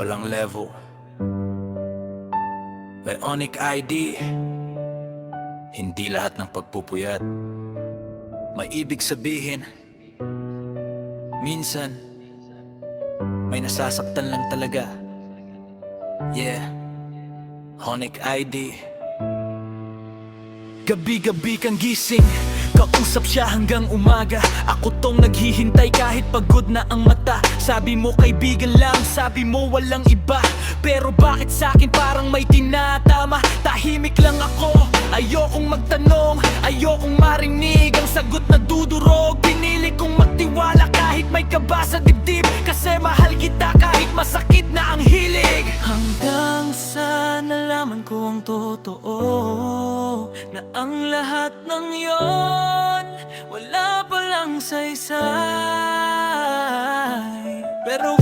walang level. Bionic ID, hindi lahat ng pagpupuyat may ibig sabihin. Minsan, may nasasaktan lang talaga. Yeah, Bionic ID. Gabi-gabi kang gising, kausap siya hanggang umaga. Ako tong naghihintay kahit pagod na ang mata. Sabi mo kaibigan lang, sabi mo walang iba. Pero bakit sa'kin parang may tinatama? Tahimik lang ako, ayokong magtanong, ayokong marinig ang sagot na dudurog. Pinili kong magtiwala kahit may kaba sa dibdib, kasi mahal kita kahit masakit na ang hilig. Hanggang sa nalaman ko ang totoo, na ang lahat ng yon wala palang saysay. Pero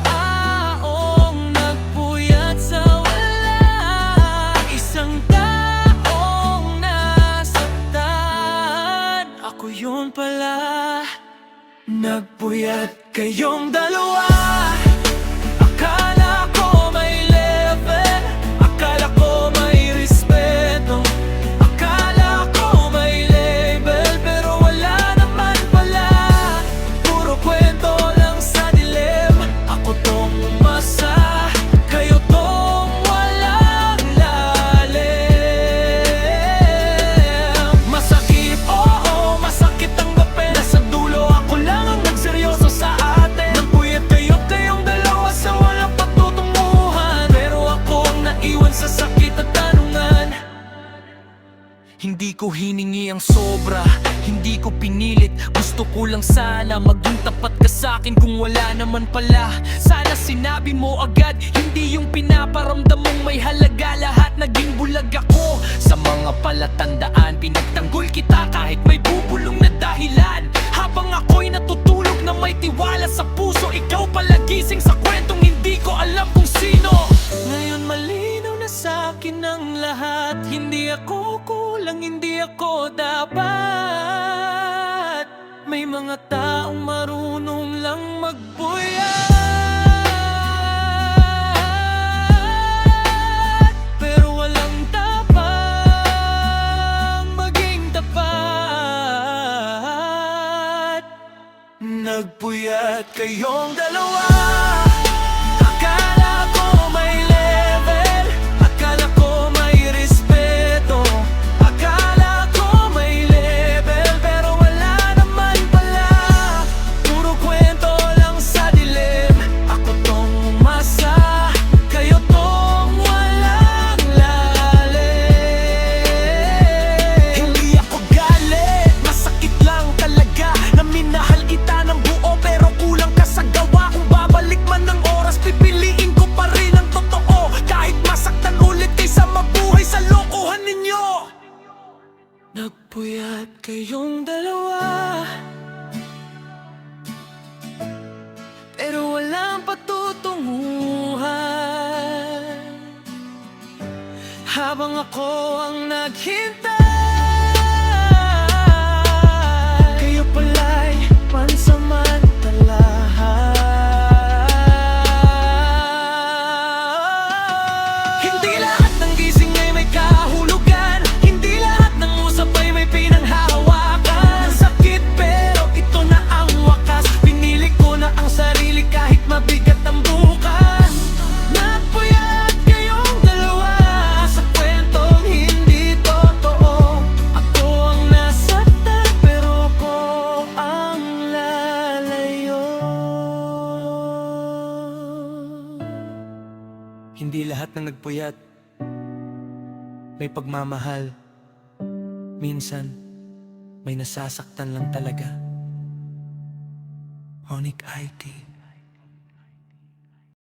taong nagpuyat sa wala, isang taong nasaktan. Ako yun pala, nagpuyat kayong dalawa. Akala ko may level, akala ko may respeto, akala ko may label, pero wala naman pala. Puro kwento lang sa dilim. Ako tong umasa, kayo tong walang lalim. Masakit, oo, masakit tanggapin. Nasa dulo ako lang ang nagseryoso sa atin. Nagpuyat kayong dalawa sa walang patutunguhan, pero ako ang naiwan sa sakit at tanungan. Hindi ko hiningi ang sobra, hindi ko pinilit. Gusto ko lang sana maging tapat ka sa'kin kung wala naman pala. Sana sinabi mo agad, hindi yung pinaparamdam mong may halaga. Lahat naging bulag ako sa mga palatandaan. Pinagtanggol kita kahit may bubulong na dahilan. Habang ako'y natutulog na may tiwala sa puso, ikaw pala gising sa kwentong hindi ko alam kung sino. Ngayon malinaw na sa'kin ang lahat. Hindi ako kulang, hindi ako dapat. May mga taong marunong lang magbuyat, pero walang tapang maging tapat. Nagpuyat kayong dalawa. Akala ko may level, akala ko may respeto, akala ko may label, pero wala naman pala. Puro kwento lang sa dilim. Ako tong umasa, kayo tong walang lalim. Hindi ako galit, masakit lang talaga na minahal kita ng buo, pero kulang ka sa gawa. Kung babalik man ng oras, pipiliin ko pa rin ang totoo, kahit masaktan ulit kaysa mabuhay sa lokohan ninyo. Nagpuyat kayong dalawa, pero walang patutunguhan. Habang ako ang naghintay, kayo pala'y pansamantalahan. Hindi lahat ng gising ay may kahulugan, hindi lahat ng usap ay may pinanghahawakan. Sakit pero ito na ang wakas, pinili ko na ang sarili kahit mabigat ang bukas. Nagpuyat kayong dalawa sa kwentong hindi totoo. Ako ang nasaktan, pero ako ang lalayo. Hindi lahat ng nagpuyat may pagmamahal. Minsan, may nasasaktan lang talaga. Bionic ID.